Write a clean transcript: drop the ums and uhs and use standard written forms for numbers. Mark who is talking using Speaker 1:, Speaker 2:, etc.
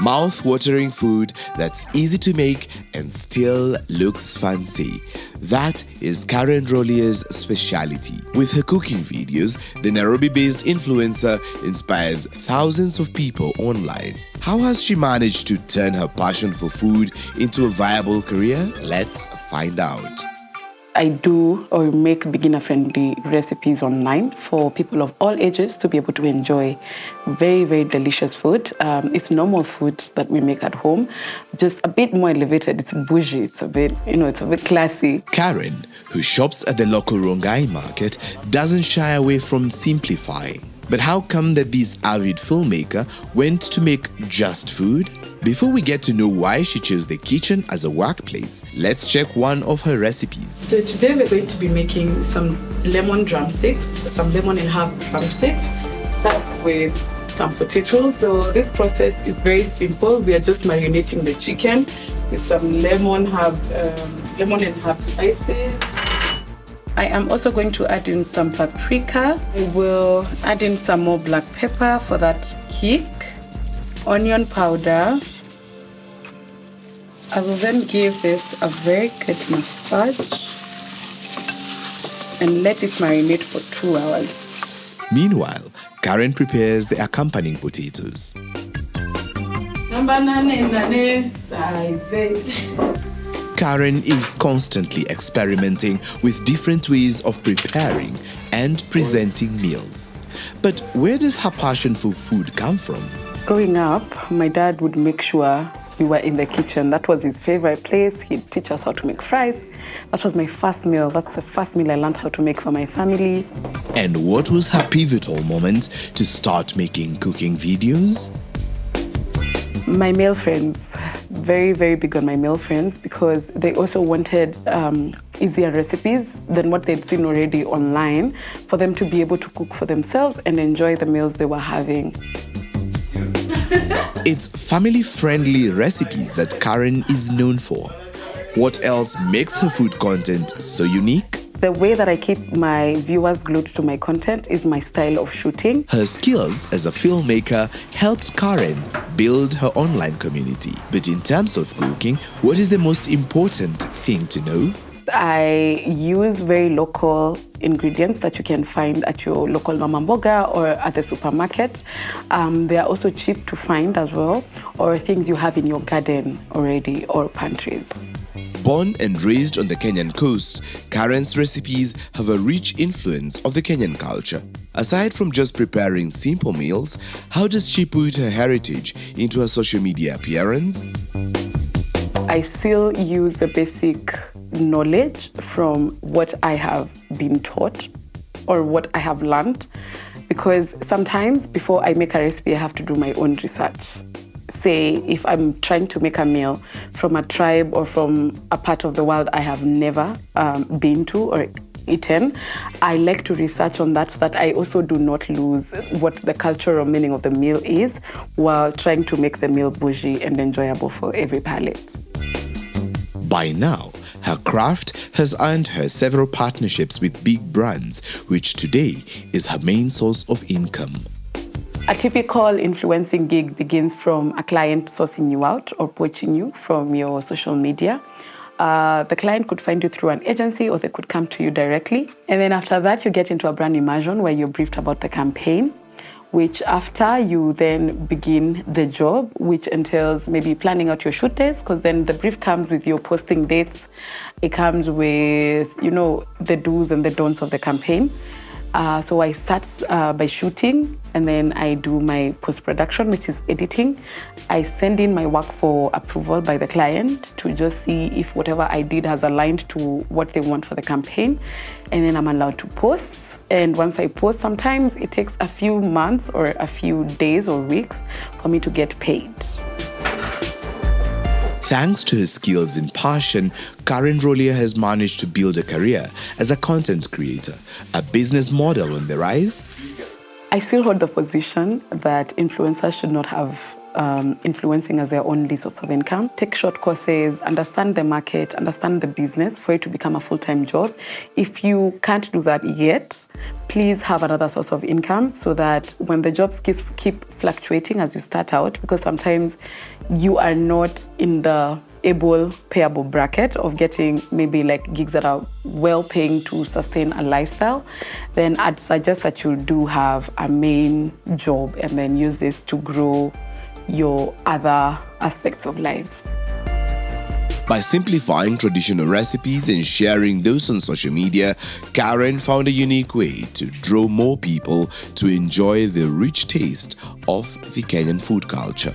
Speaker 1: Mouth-watering food that's easy to make and still looks fancy. That is Karen Rollier's speciality. With her cooking videos, the Nairobi-based influencer inspires thousands of people online. How has she managed to turn her passion for food into a viable career? Let's find out.
Speaker 2: I do or make beginner-friendly recipes online for people of all ages to be able to enjoy very, very delicious food. It's normal food that we make at home, just a bit more elevated. It's bougie. It's a bit, it's a bit classy.
Speaker 1: Karen, who shops at the local Rongai market, doesn't shy away from simplifying. But how come that this avid filmmaker went to make just food? Before we get to know why she chose the kitchen as a workplace, let's check one of her recipes.
Speaker 2: So today we're going to be making some lemon drumsticks, some lemon and herb drumsticks, served with some potatoes. So this process is very simple. We are just marinating the chicken with some lemon and herb spices. I am also going to add in some paprika. I will add in some more black pepper for that kick, onion powder. I will then give this a very good massage and let it marinate for 2 hours.
Speaker 1: Meanwhile, Karen prepares the accompanying potatoes. Karen is constantly experimenting with different ways of preparing and presenting meals. But where does her passion for food come from?
Speaker 2: Growing up, my dad would make sure we were in the kitchen. That was his favorite place. He'd teach us how to make fries. That was my first meal. That's the first meal I learned how to make for my family.
Speaker 1: And what was her pivotal moment to start making cooking videos?
Speaker 2: My male friends, very, very big on my male friends because they also wanted easier recipes than what they'd seen already online for them to be able to cook for themselves and enjoy the meals they were having.
Speaker 1: It's family-friendly recipes that Karen is known for. What else makes her food content so unique?
Speaker 2: The way that I keep my viewers glued to my content is my style of shooting.
Speaker 1: Her skills as a filmmaker helped Karen build her online community. But in terms of cooking, what is the most important thing to know?
Speaker 2: I use very local ingredients that you can find at your local mama mboga or at the supermarket. They are also cheap to find as well, or things you have in your garden already or pantries.
Speaker 1: Born and raised on the Kenyan coast, Karen's recipes have a rich influence of the Kenyan culture. Aside from just preparing simple meals, how does she put her heritage into her social media appearance?
Speaker 2: I still use the basic knowledge from what I have been taught or what I have learned, because sometimes before I make a recipe, I have to do my own research. Say, if I'm trying to make a meal from a tribe or from a part of the world I have never been to or eaten, I like to research on that so that I also do not lose what the cultural meaning of the meal is while trying to make the meal bougie and enjoyable for every palate.
Speaker 1: By now, her craft has earned her several partnerships with big brands, which today is her main source of income.
Speaker 2: A typical influencing gig begins from a client sourcing you out or poaching you from your social media. The client could find you through an agency or they could come to you directly. And then after that, you get into a brand immersion where you're briefed about the campaign, which after you then begin the job, which entails maybe planning out your shoot days, because then the brief comes with your posting dates. It comes with, the do's and the don'ts of the campaign. So I start by shooting, and then I do my post-production, which is editing. I send in my work for approval by the client to just see if whatever I did has aligned to what they want for the campaign. And then I'm allowed to post. And once I post, sometimes it takes a few months or a few days or weeks for me to get paid.
Speaker 1: Thanks to her skills and passion, Karen Rollier has managed to build a career as a content creator, a business model on the rise.
Speaker 2: I still hold the position that influencers should not have influencing as their only source of income. Take short courses, understand the market, understand the business for it to become a full-time job. If you can't do that yet, please have another source of income so that when the jobs keep fluctuating as you start out, because sometimes you are not in the payable bracket of getting maybe like gigs that are well paying to sustain a lifestyle, then I'd suggest that you do have a main job and then use this to grow your other aspects of life.
Speaker 1: By simplifying traditional recipes and sharing those on social media, Karen found a unique way to draw more people to enjoy the rich taste of the Kenyan food culture.